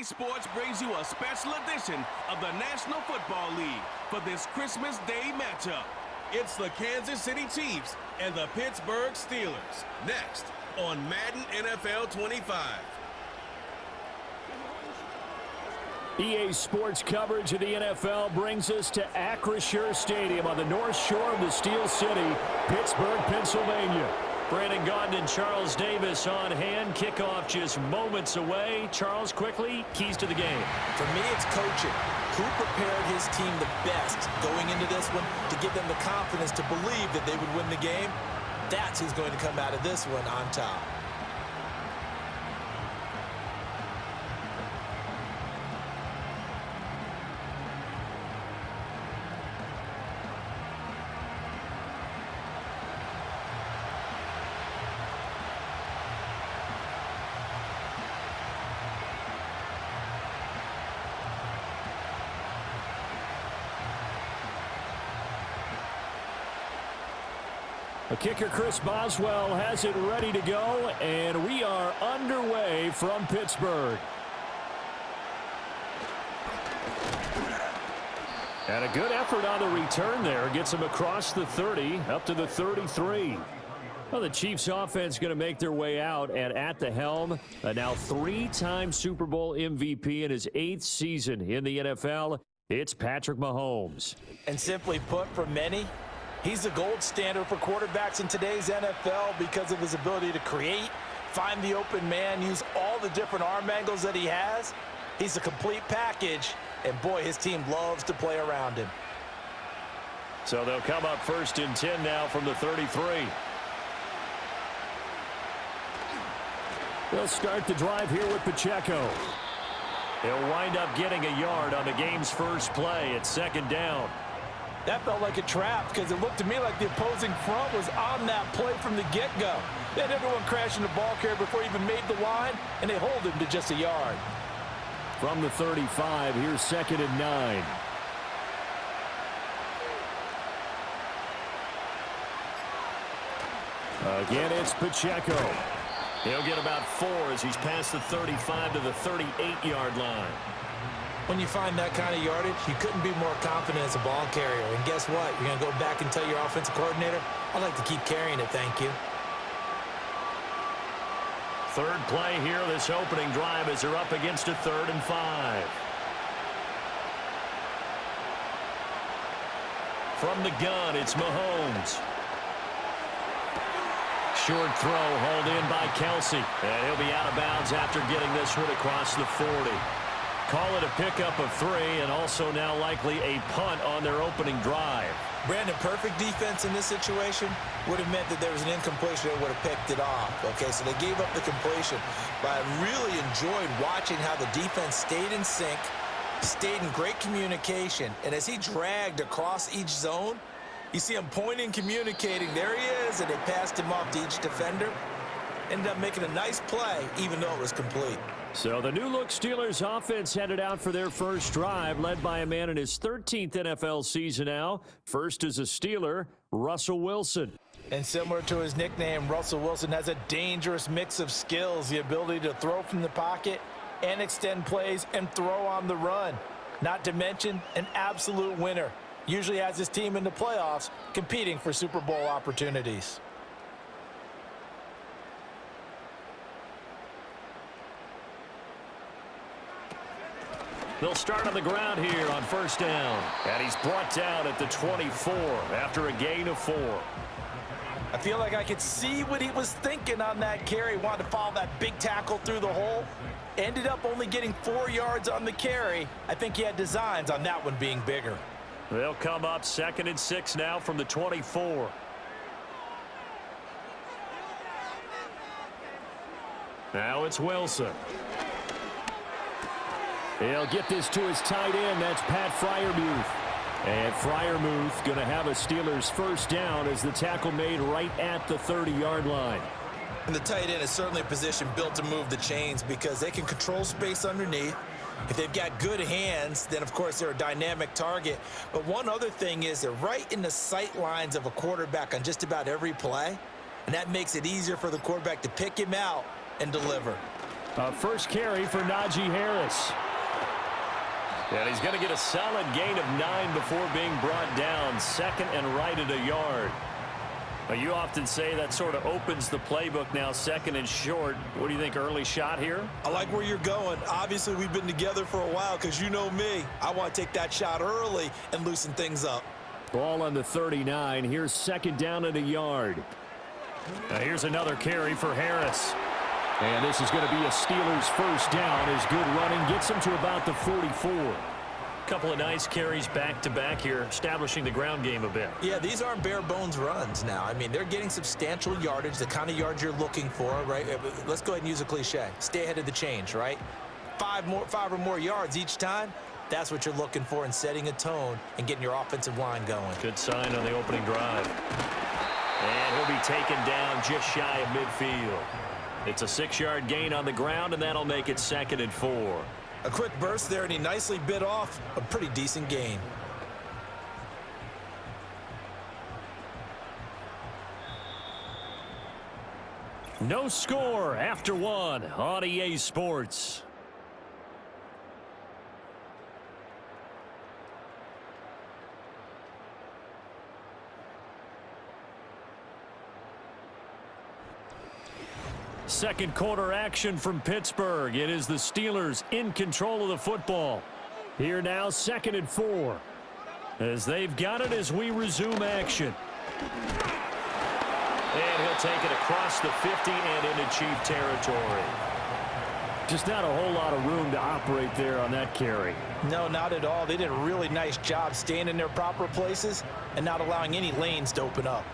EA Sports brings you a special edition of the National Football League for this Christmas Day matchup. It's the Kansas City Chiefs and the Pittsburgh Steelers. Next on Madden NFL 25. EA Sports coverage of the NFL brings us to Acrisure Stadium on the north shore of the Steel City, Pittsburgh, Pennsylvania. Brandon Gaudin and Charles Davis on hand. Kickoff just moments away. Charles, quickly, keys to the game. For me, it's coaching. Who prepared his team the best going into this one to give them the confidence to believe that they would win the game? That's who's going to come out of this one on top. The kicker, Chris Boswell, has it ready to go, and we are underway from Pittsburgh. And a good effort on the return there. Gets him across the 30, up to the 33. Well, the Chiefs offense going to make their way out, and at the helm, a now three-time Super Bowl MVP in his 8th season in the NFL, it's Patrick Mahomes. And simply put, for many, he's the gold standard for quarterbacks in today's NFL because of his ability to create, find the open man, use all the different arm angles that he has. He's a complete package, and boy, his team loves to play around him. So they'll come up 1st and 10 now from the 33. They'll start the drive here with Pacheco. He'll wind up getting a yard on the game's first play at 2nd down. That felt like a trap because it looked to me like the opposing front was on that play from the get-go. They had everyone crashing the ball carrier before he even made the line, and they hold him to just a yard. From the 35, here's 2nd and 9. Again, it's Pacheco. He'll get about 4 as he's past the 35 to the 38-yard line. When you find that kind of yardage, you couldn't be more confident as a ball carrier. And guess what? You're going to go back and tell your offensive coordinator, I'd like to keep carrying it, thank you. Third play here, this opening drive as they're up against a 3rd and 5. From the gun, it's Mahomes. Short throw hauled in by Kelsey. And he'll be out of bounds after getting this one across the 40. Call it a pickup of 3 and also now likely a punt on their opening drive. Brandon, perfect defense in this situation would have meant that there was an incompletion that would have picked it off. Okay, so they gave up the completion. But I really enjoyed watching how the defense stayed in sync, stayed in great communication. And as he dragged across each zone, you see him pointing, communicating. There he is, and they passed him off to each defender. Ended up making a nice play, even though it was complete. So the new-look Steelers offense headed out for their first drive, led by a man in his 13th NFL season now. First as a Steeler, Russell Wilson. And similar to his nickname, Russell Wilson has a dangerous mix of skills, the ability to throw from the pocket and extend plays and throw on the run. Not to mention an absolute winner. Usually has his team in the playoffs competing for Super Bowl opportunities. They'll start on the ground here on 1st down. And he's brought down at the 24 after a gain of 4. I feel like I could see what he was thinking on that carry. Wanted to follow that big tackle through the hole. Ended up only getting 4 yards on the carry. I think he had designs on that one being bigger. They'll come up 2nd and 6 now from the 24. Now it's Wilson. He'll get this to his tight end. That's Pat Freiermuth. And Freiermuth going to have a Steelers first down as the tackle made right at the 30-yard line. And the tight end is certainly a position built to move the chains because they can control space underneath. If they've got good hands, then, of course, they're a dynamic target. But one other thing is they're right in the sight lines of a quarterback on just about every play, and that makes it easier for the quarterback to pick him out and deliver. First carry for Najee Harris. And he's going to get a solid gain of 9 before being brought down. Second and right at a yard. Now, you often say that sort of opens the playbook now, second and short. What do you think, early shot here? I like where you're going. Obviously, we've been together for a while because you know me. I want to take that shot early and loosen things up. Ball on the 39. Here's second down at a yard. Now here's another carry for Harris. And this is going to be a Steelers first down as good running gets them to about the 44. Couple of nice carries back-to-back here, establishing the ground game a bit. Yeah, these aren't bare-bones runs now. I mean, they're getting substantial yardage, the kind of yards you're looking for, right? Let's go ahead and use a cliche. Stay ahead of the change, right? Five or more yards each time. That's what you're looking for in setting a tone and getting your offensive line going. Good sign on the opening drive. And he'll be taken down just shy of midfield. It's a 6-yard gain on the ground, and that'll make it 2nd and 4. A quick burst there, and he nicely bit off a pretty decent gain. No score after 1 on EA Sports. Second quarter action from Pittsburgh. It is the Steelers in control of the football. Here now, 2nd and 4. As they've got it as we resume action. And he'll take it across the 50 and into Chief territory. Just not a whole lot of room to operate there on that carry. No, not at all. They did a really nice job staying in their proper places and not allowing any lanes to open up.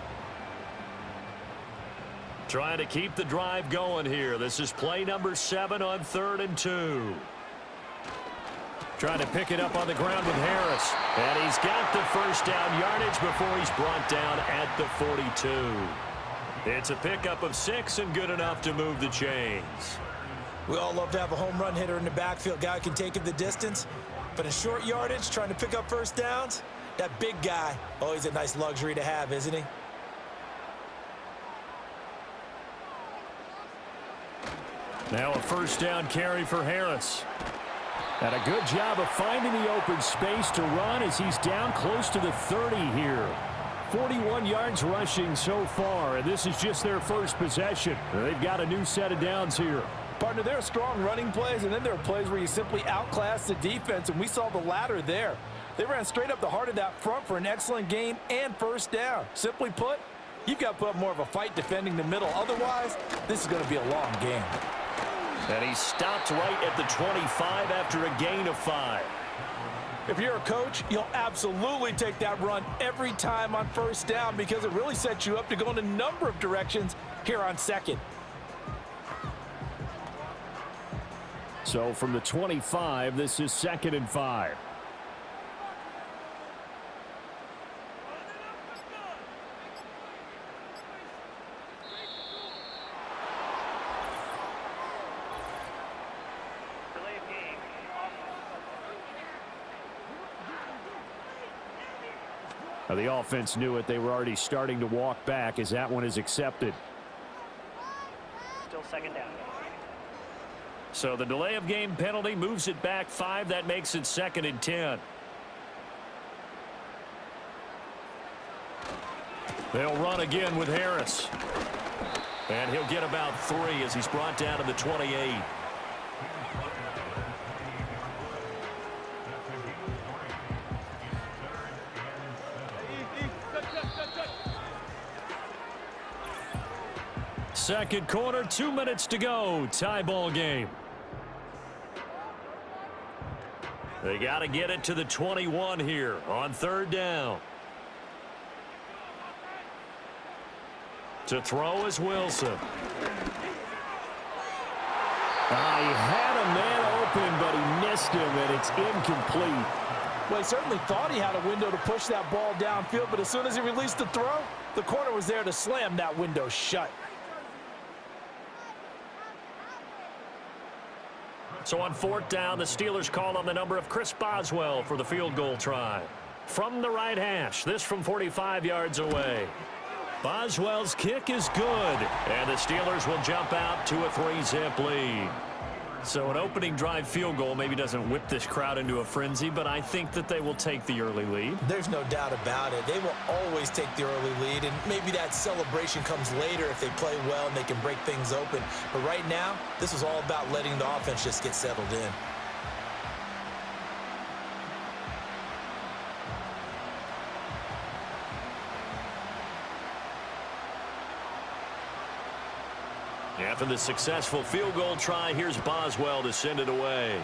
Trying to keep the drive going here. This is play number 7 on 3rd and 2. Trying to pick it up on the ground with Harris. And he's got the first down yardage before he's brought down at the 42. It's a pickup of 6 and good enough to move the chains. We all love to have a home run hitter in the backfield. Guy can take it the distance. But in short yardage, trying to pick up first downs, that big guy, always a nice luxury to have, isn't he? Now a first down carry for Harris. And a good job of finding the open space to run as he's down close to the 30 here. 41 yards rushing so far, and this is just their first possession. They've got a new set of downs here. Partner, there are strong running plays, and then there are plays where you simply outclass the defense, and we saw the latter there. They ran straight up the heart of that front for an excellent gain and first down. Simply put, you've got to put up more of a fight defending the middle. Otherwise, this is going to be a long game. And he stopped right at the 25 after a gain of 5. If you're a coach, you'll absolutely take that run every time on first down because it really sets you up to go in a number of directions here on 2nd. So from the 25, this is 2nd and 5. Now the offense knew it. They were already starting to walk back as that one is accepted. Still 2nd down. So the delay of game penalty moves it back 5. That makes it 2nd and 10. They'll run again with Harris. And he'll get about 3 as he's brought down to the 28. Second quarter, 2 minutes to go. Tie ball game. They got to get it to the 21 here on 3rd down. To throw is Wilson. He had a man open, but he missed him, and it's incomplete. Well, he certainly thought he had a window to push that ball downfield, but as soon as he released the throw, the corner was there to slam that window shut. So on 4th down, the Steelers call on the number of Chris Boswell for the field goal try. From the right hash, this from 45 yards away. Boswell's kick is good, and the Steelers will jump out to a 3-zip lead. So an opening drive field goal maybe doesn't whip this crowd into a frenzy, but I think that they will take the early lead. There's no doubt about it. They will always take the early lead, and maybe that celebration comes later if they play well and they can break things open. But right now, this is all about letting the offense just get settled in. After the successful field goal try, here's Boswell to send it away.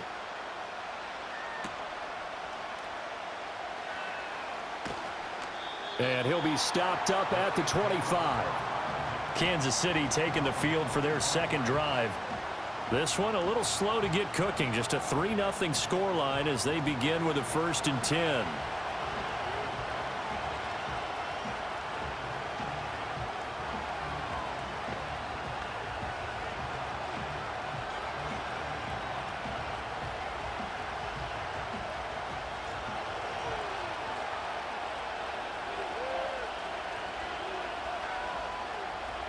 And he'll be stopped up at the 25. Kansas City taking the field for their second drive. This one a little slow to get cooking. Just a 3-0 scoreline as they begin with a 1st and 10.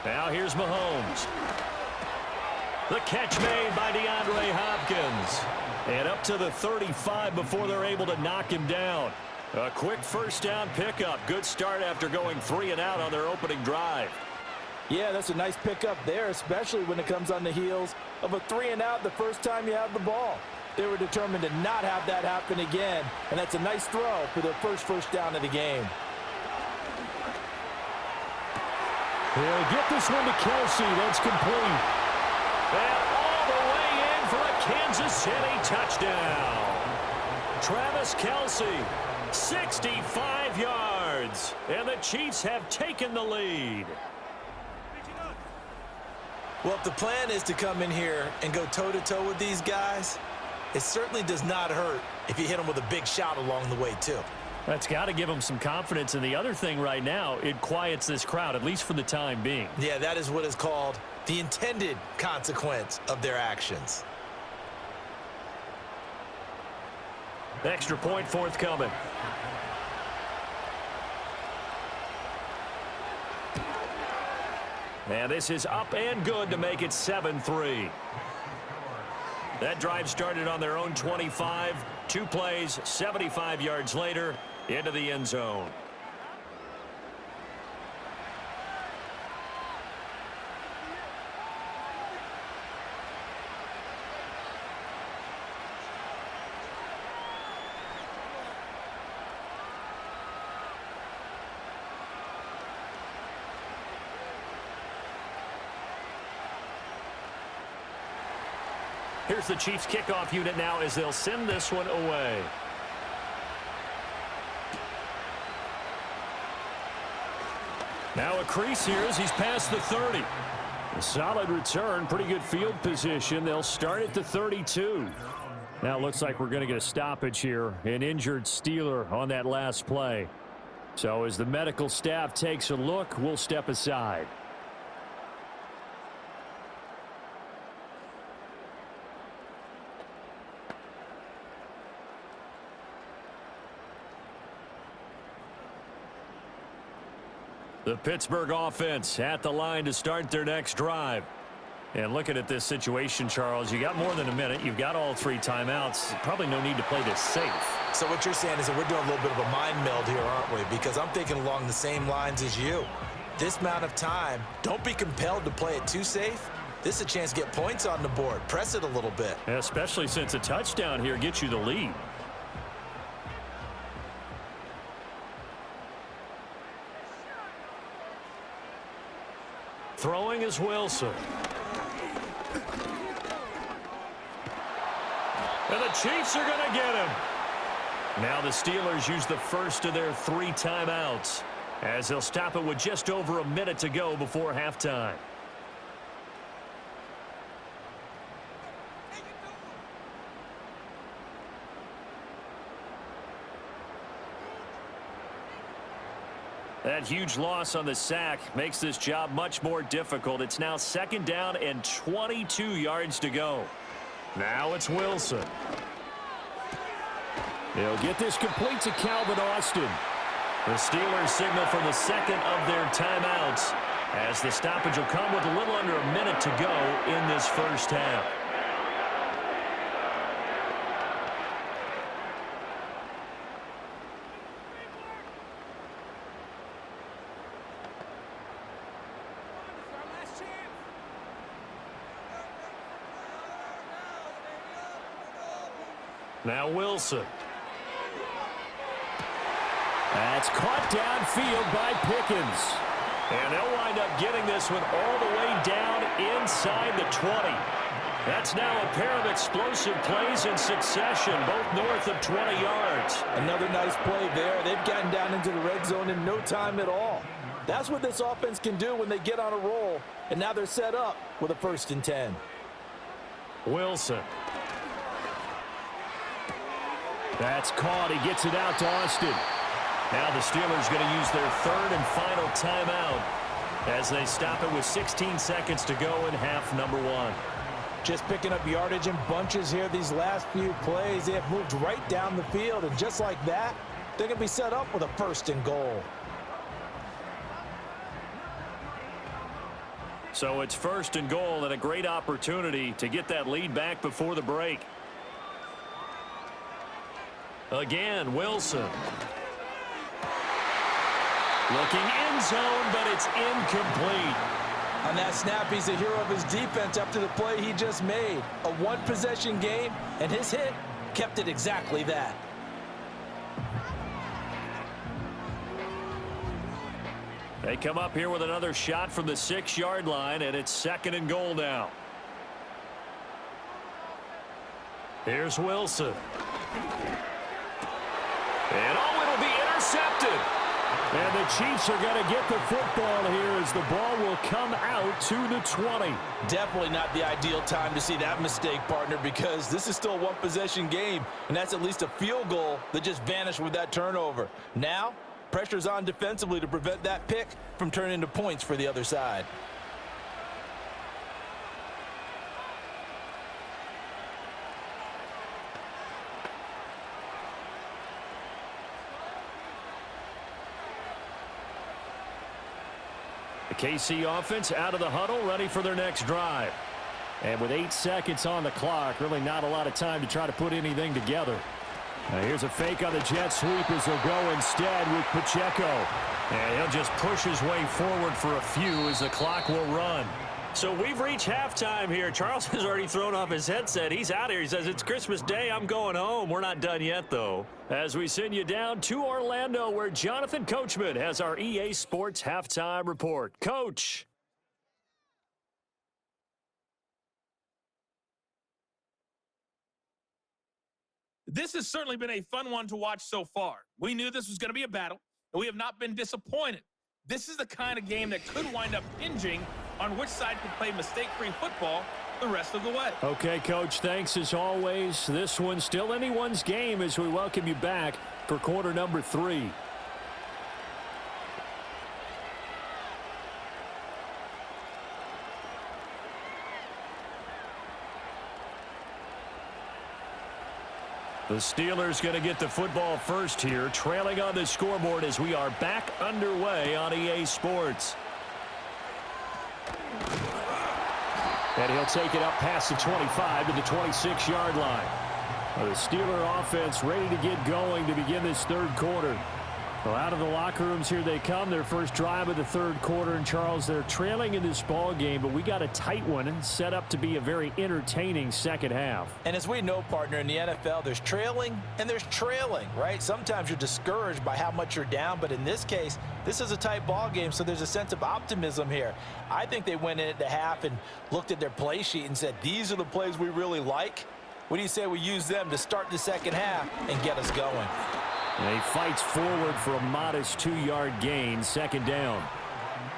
Now here's Mahomes. The catch made by DeAndre Hopkins. And up to the 35 before they're able to knock him down. A quick first down pickup. Good start after going 3 and out on their opening drive. Yeah, that's a nice pickup there, especially when it comes on the heels of a 3 and out the first time you have the ball. They were determined to not have that happen again, and that's a nice throw for their first down of the game. He'll get this one to Kelsey. That's complete. And all the way in for a Kansas City touchdown. Travis Kelsey, 65 yards. And the Chiefs have taken the lead. Well, if the plan is to come in here and go toe-to-toe with these guys, it certainly does not hurt if you hit them with a big shot along the way, too. That's got to give them some confidence. And the other thing right now, it quiets this crowd, at least for the time being. Yeah, that is what is called the intended consequence of their actions. Extra point forthcoming. And this is up and good to make it 7-3. That drive started on their own 25. 2 plays, 75 yards later, into the end zone. Here's the Chiefs kickoff unit now as they'll send this one away. Now a crease here as he's past the 30. A solid return, pretty good field position. They'll start at the 32. Now it looks like we're going to get a stoppage here. An injured Steeler on that last play. So as the medical staff takes a look, we'll step aside. The Pittsburgh offense at the line to start their next drive. And looking at this situation, Charles, you got more than a minute. You've got all 3 timeouts. Probably no need to play this safe. So what you're saying is that we're doing a little bit of a mind meld here, aren't we? Because I'm thinking along the same lines as you. This amount of time, don't be compelled to play it too safe. This is a chance to get points on the board. Press it a little bit. Especially since a touchdown here gets you the lead. Throwing is Wilson. And the Chiefs are going to get him. Now the Steelers use the first of their 3 timeouts as they'll stop it with just over a minute to go before halftime. That huge loss on the sack makes this job much more difficult. It's now 2nd down and 22 yards to go. Now it's Wilson. They'll get this complete to Calvin Austin. The Steelers signal for the 2nd of their timeouts as the stoppage will come with a little under a minute to go in this first half. Now Wilson. That's caught downfield by Pickens. And they'll wind up getting this one all the way down inside the 20. That's now a pair of explosive plays in succession, both north of 20 yards. Another nice play there. They've gotten down into the red zone in no time at all. That's what this offense can do when they get on a roll. And now they're set up with a 1st and 10. Wilson. That's caught. He gets it out to Austin. Now the Steelers going to use their 3rd and final timeout as they stop it with 16 seconds to go in half number 1. Just picking up yardage in bunches here these last few plays. They have moved right down the field, and just like that, they're going to be set up with a 1st and goal. So it's 1st and goal and a great opportunity to get that lead back before the break. Again, Wilson. Looking end zone, but it's incomplete. On that snap, he's a hero of his defense after the play he just made. A one-possession game, and his hit kept it exactly that. They come up here with another shot from the 6-yard line, and it's 2nd and goal now. Here's Wilson. And it'll be intercepted. And the Chiefs are going to get the football here as the ball will come out to the 20. Definitely not the ideal time to see that mistake, partner, because this is still a one-possession game, and that's at least a field goal that just vanished with that turnover. Now, pressure's on defensively to prevent that pick from turning into points for the other side. The KC offense out of the huddle, ready for their next drive. And with 8 seconds on the clock, really not a lot of time to try to put anything together. Now here's a fake on the jet sweep as they'll go instead with Pacheco. And he'll just push his way forward for a few as the clock will run. So we've reached halftime here. Charles has already thrown off his headset. He's out here. He says, it's Christmas Day. I'm going home. We're not done yet, though. As we send you down to Orlando, where Jonathan Coachman has our EA Sports halftime report. Coach. This has certainly been a fun one to watch so far. We knew this was going to be a battle, and we have not been disappointed. This is the kind of game that could wind up hinging on which side can play mistake-free football the rest of the way. Okay, Coach, thanks as always. This one's still anyone's game as we welcome you back for quarter number 3. The Steelers going to get the football first here, trailing on the scoreboard as we are back underway on EA Sports. And he'll take it up past the 25 to the 26-yard line. The Steeler offense ready to get going to begin this 3rd quarter. Well, out of the locker rooms here they come, their first drive of the 3rd quarter. And, Charles, they're trailing in this ball game, but we got a tight one and set up to be a very entertaining second half. And as we know, partner, in the NFL, there's trailing and there's trailing, right? Sometimes you're discouraged by how much you're down, but in this case, this is a tight ball game, so there's a sense of optimism here. I think they went in at the half and looked at their play sheet and said, these are the plays we really like. What do you say we use them to start the second half and get us going? And he fights forward for a modest 2-yard gain, 2nd down.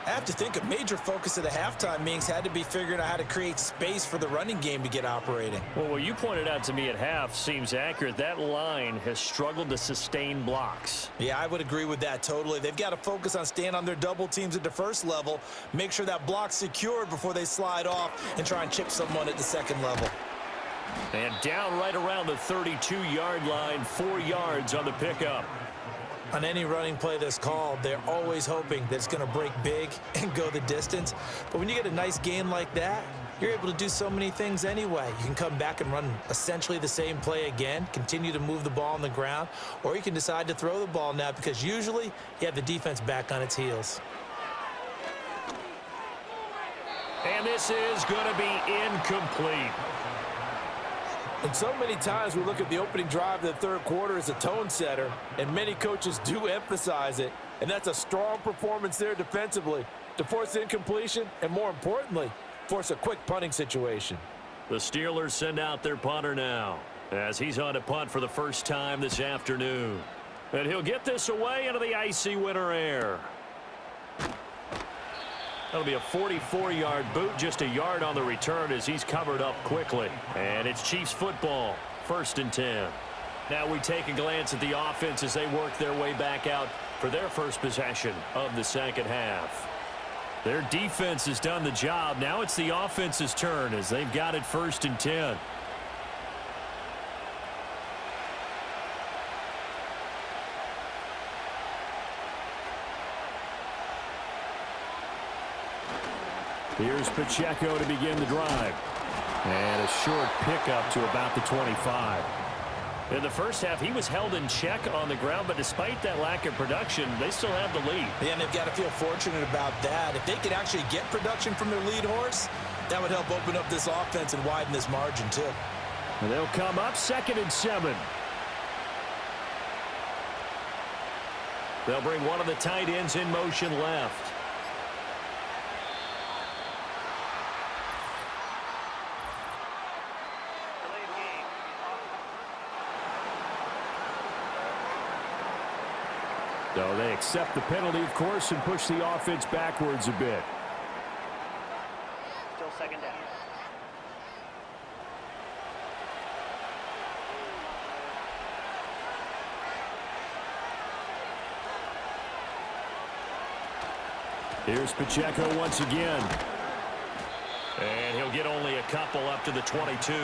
I have to think a major focus of the halftime meetings had to be figuring out how to create space for the running game to get operating. Well, what you pointed out to me at half seems accurate. That line has struggled to sustain blocks. Yeah, I would agree with that totally. They've got to focus on staying on their double teams at the first level, make sure that block's secured before they slide off and try and chip someone at the second level. And down right around the 32-yard line, 4 yards on the pickup. On any running play that's called, they're always hoping that it's going to break big and go the distance. But when you get a nice gain like that, you're able to do so many things anyway. You can come back and run essentially the same play again, continue to move the ball on the ground, or you can decide to throw the ball now because usually you have the defense back on its heels. And this is going to be incomplete. And so many times we look at the opening drive of the third quarter as a tone setter, and many coaches do emphasize it. And that's a strong performance there defensively to force incompletion and, more importantly, force a quick punting situation. The Steelers send out their punter now as he's on to punt for the first time this afternoon. And he'll get this away into the icy winter air. That'll be a 44-yard boot, just a yard on the return as he's covered up quickly. And it's Chiefs football, 1st and 10. Now we take a glance at the offense as they work their way back out for their first possession of the second half. Their defense has done the job. Now it's the offense's turn as they've got it 1st and 10. Here's Pacheco to begin the drive. And a short pickup to about the 25. In the first half, he was held in check on the ground, but despite that lack of production, they still have the lead. Yeah, and they've got to feel fortunate about that. If they could actually get production from their lead horse, that would help open up this offense and widen this margin, too. And they'll come up 2nd and 7. They'll bring one of the tight ends in motion left. So they accept the penalty, of course, and push the offense backwards a bit. Still 2nd down. Here's Pacheco once again. And he'll get only a couple up to the 22.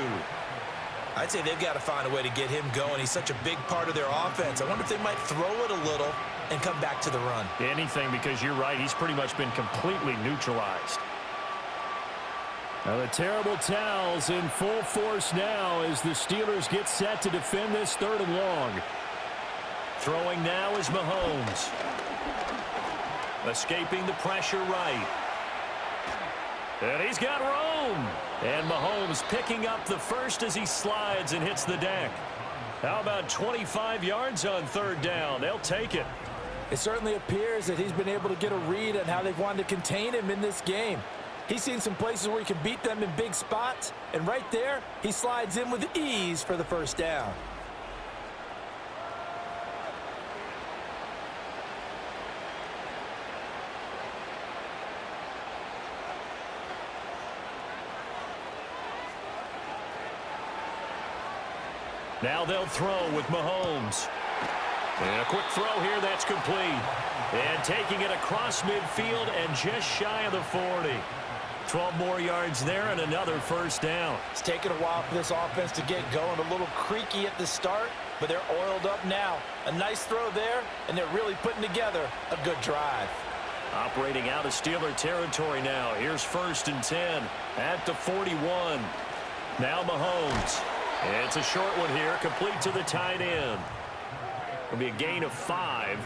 I'd say they've got to find a way to get him going. He's such a big part of their offense. I wonder if they might throw it a little and come back to the run. Anything, because you're right. He's pretty much been completely neutralized. Now the terrible towels in full force now as the Steelers get set to defend this 3rd and long. Throwing now is Mahomes. Escaping the pressure right. And he's got room. And Mahomes picking up the first as he slides and hits the deck. How about 25 yards on 3rd down? They'll take it. It certainly appears that he's been able to get a read on how they've wanted to contain him in this game. He's seen some places where he can beat them in big spots, and right there, he slides in with ease for the 1st down. Now they'll throw with Mahomes. And a quick throw here, that's complete. And taking it across midfield and just shy of the 40. 12 more yards there and another 1st down. It's taken a while for this offense to get going. A little creaky at the start, but they're oiled up now. A nice throw there, and they're really putting together a good drive. Operating out of Steeler territory now. Here's 1st and 10 at the 41. Now Mahomes. It's a short one here, complete to the tight end. It'll be a gain of 5,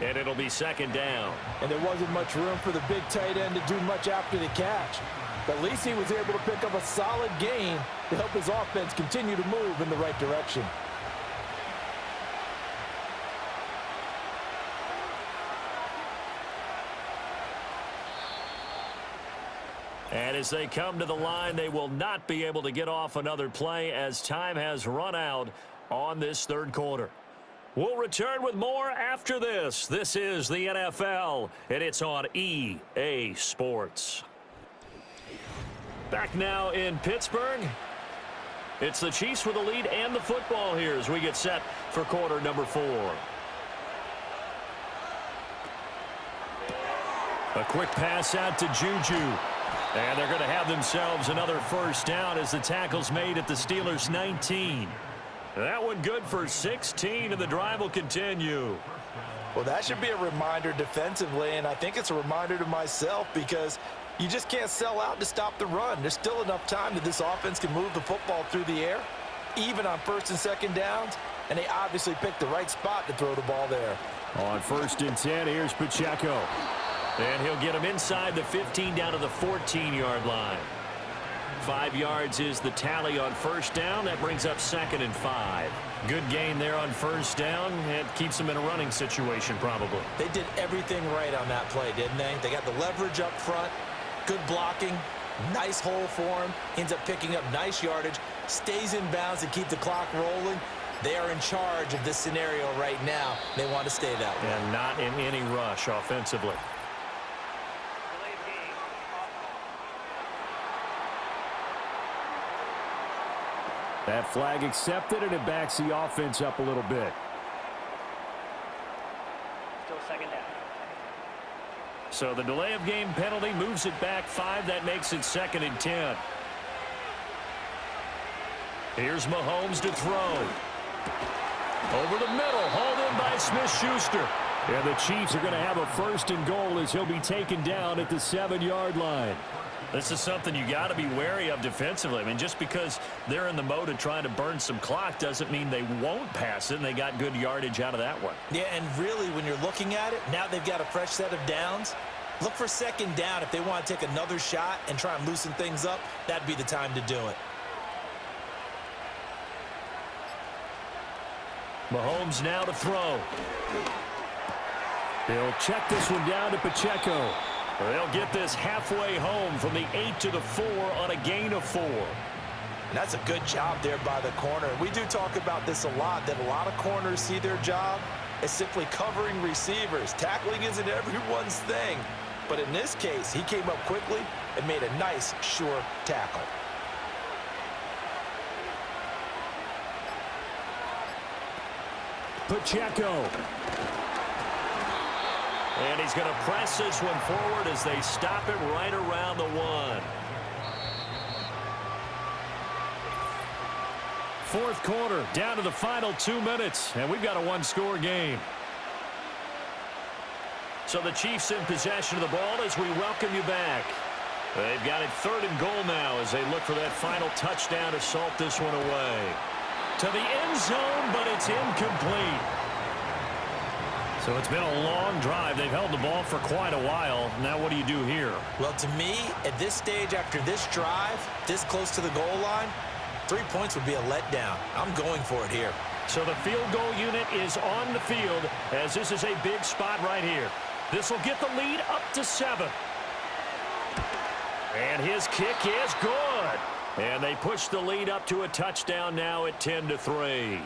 and it'll be 2nd down. And there wasn't much room for the big tight end to do much after the catch. But at least he was able to pick up a solid gain to help his offense continue to move in the right direction. And as they come to the line, they will not be able to get off another play as time has run out on this 3rd quarter. We'll return with more after this. This is the NFL, and it's on EA Sports. Back now in Pittsburgh. It's the Chiefs with the lead and the football here as we get set for quarter number 4. A quick pass out to Juju. And they're going to have themselves another 1st down as the tackle's made at the Steelers' 19. That one good for 16, and the drive will continue. Well, that should be a reminder defensively, and I think it's a reminder to myself because you just can't sell out to stop the run. There's still enough time that this offense can move the football through the air, even on 1st and 2nd downs, and they obviously picked the right spot to throw the ball there. On 1st and 10, here's Pacheco. And he'll get him inside the 15 down to the 14-yard line. 5 yards is the tally on first down. That brings up 2nd and 5. Good gain there on first down. It keeps them in a running situation probably. They did everything right on that play, didn't they? They got the leverage up front, good blocking, nice hole for him, ends up picking up nice yardage, stays in bounds and keep the clock rolling. They are in charge of this scenario right now. They want to stay that way. And not in any rush offensively. That flag accepted, and it backs the offense up a little bit. Still 2nd down. So the delay of game penalty moves it back 5. That makes it 2nd and 10. Here's Mahomes to throw. Over the middle, hauled in by Smith-Schuster. And the Chiefs are going to have a 1st and goal as he'll be taken down at the 7-yard line. This is something you got to be wary of defensively. I mean, just because they're in the mode of trying to burn some clock doesn't mean they won't pass it, and they got good yardage out of that one. Yeah, and really, when you're looking at it, now they've got a fresh set of downs. Look for 2nd down. If they want to take another shot and try and loosen things up, that'd be the time to do it. Mahomes now to throw. He'll check this one down to Pacheco. They'll get this halfway home from the 8 to the 4 on a gain of 4. And that's a good job there by the corner. We do talk about this a lot, that a lot of corners see their job as simply covering receivers. Tackling isn't everyone's thing. But in this case, he came up quickly and made a nice, sure tackle. Pacheco. And he's going to press this one forward as they stop it right around the 1. 4th quarter, down to the final 2 minutes, and we've got a 1-score game. So the Chiefs in possession of the ball as we welcome you back. They've got it 3rd and goal now as they look for that final touchdown to salt this one away. To the end zone, but it's incomplete. So it's been a long drive. They've held the ball for quite a while. Now what do you do here? Well, to me, at this stage, after this drive, this close to the goal line, 3 points would be a letdown. I'm going for it here. So the field goal unit is on the field as this is a big spot right here. This will get the lead up to 7. And his kick is good. And they push the lead up to a touchdown now at 10-3.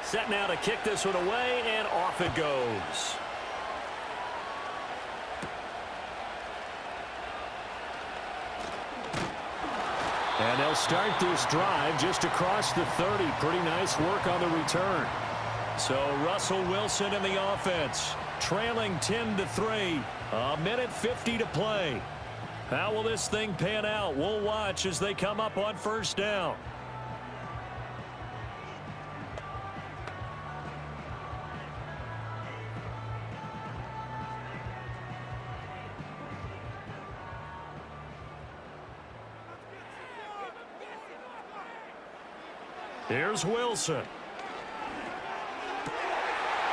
Set now to kick this one away, and off it goes. And they'll start this drive just across the 30. Pretty nice work on the return. So Russell Wilson in the offense, trailing 10-3. A minute 50 to play. How will this thing pan out? We'll watch as they come up on first down. Here's Wilson.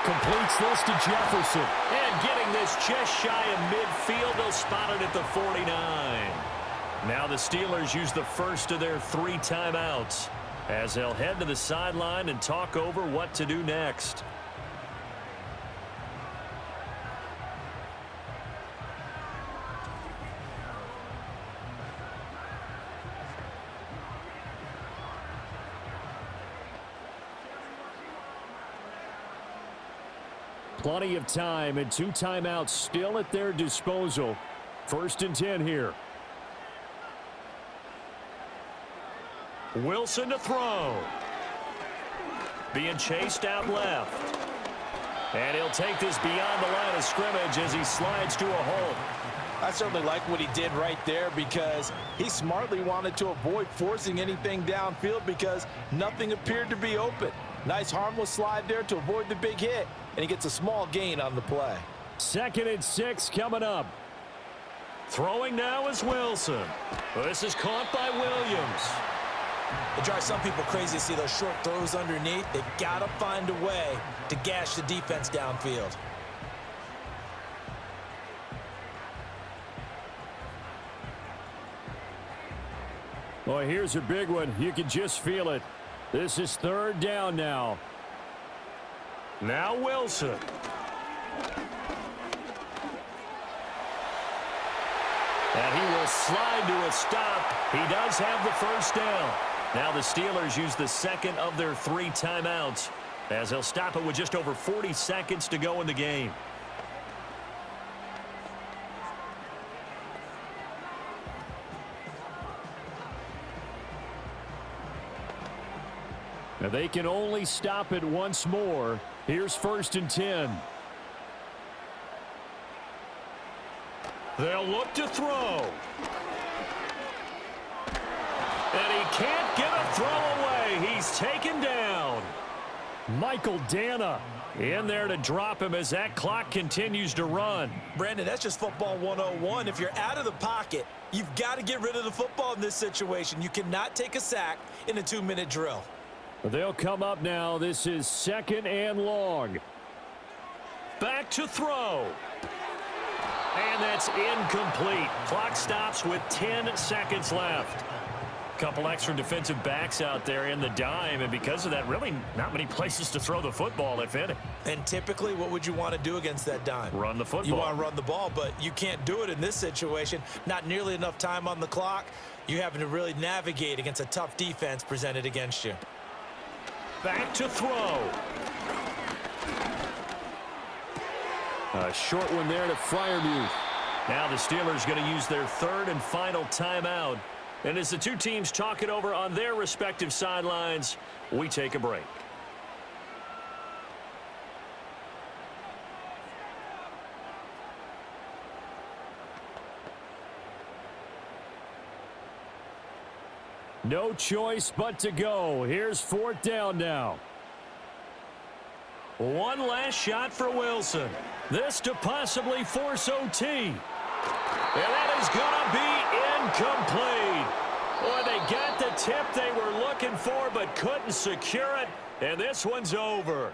Completes this to Jefferson. And getting this just shy of midfield. They'll spot it at the 49. Now the Steelers use the first of their 3 timeouts as they'll head to the sideline and talk over what to do next. Plenty of time and 2 timeouts still at their disposal. 1st and 10 here. Wilson to throw. Being chased out left. And he'll take this beyond the line of scrimmage as he slides to a hole. I certainly like what he did right there because he smartly wanted to avoid forcing anything downfield because nothing appeared to be open. Nice harmless slide there to avoid the big hit, and he gets a small gain on the play. 2nd and 6 coming up. Throwing now is Wilson. This is caught by Williams. It drives some people crazy to see those short throws underneath. They've got to find a way to gash the defense downfield. Well, here's a big one. You can just feel it. This is third down now. Now Wilson. And he will slide to a stop. He does have the first down. Now the Steelers use the second of their 3 timeouts as they'll stop it with just over 40 seconds to go in the game. Now they can only stop it once more. Here's 1st and 10. They'll look to throw. And he can't get a throw away. He's taken down. Michael Dana in there to drop him as that clock continues to run. Brandon, that's just football 101. If you're out of the pocket, you've got to get rid of the football in this situation. You cannot take a sack in a 2-minute drill. They'll come up now. This is 2nd and long. Back to throw. And that's incomplete. Clock stops with 10 seconds left. Couple extra defensive backs out there in the dime, and because of that, really not many places to throw the football, if any. And typically, what would you want to do against that dime? Run the football. You want to run the ball, but you can't do it in this situation. Not nearly enough time on the clock. You're having to really navigate against a tough defense presented against you. Back to throw. A short one there to Freiermuth. Now the Steelers going to use their 3rd and final timeout. And as the two teams talk it over on their respective sidelines, we take a break. No choice but to go. Here's 4th down now. One last shot for Wilson. This to possibly force OT. And that is going to be incomplete. Boy, they got the tip they were looking for but couldn't secure it. And this one's over.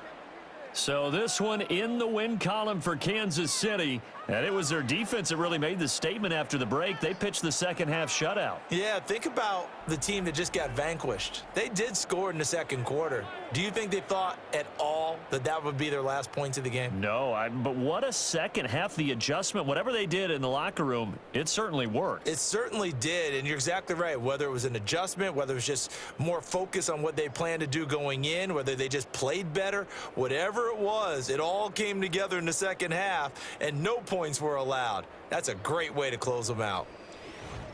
So this one in the win column for Kansas City. And it was their defense that really made the statement after the break. They pitched the second half shutout. Yeah, think about the team that just got vanquished. They did score in the second quarter. Do you think they thought at all that that would be their last points of the game? No, but what a second half. The adjustment, whatever they did in the locker room, it certainly worked. It certainly did, and you're exactly right. Whether it was an adjustment, whether it was just more focus on what they planned to do going in, whether they just played better, whatever it was, it all came together in the second half, and no points were allowed. That's a great way to close them out.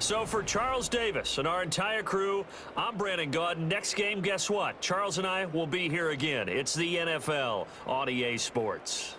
So for Charles Davis and our entire crew, I'm Brandon Gaudin. Next game, guess what? Charles and I will be here again. It's the NFL on EA Sports.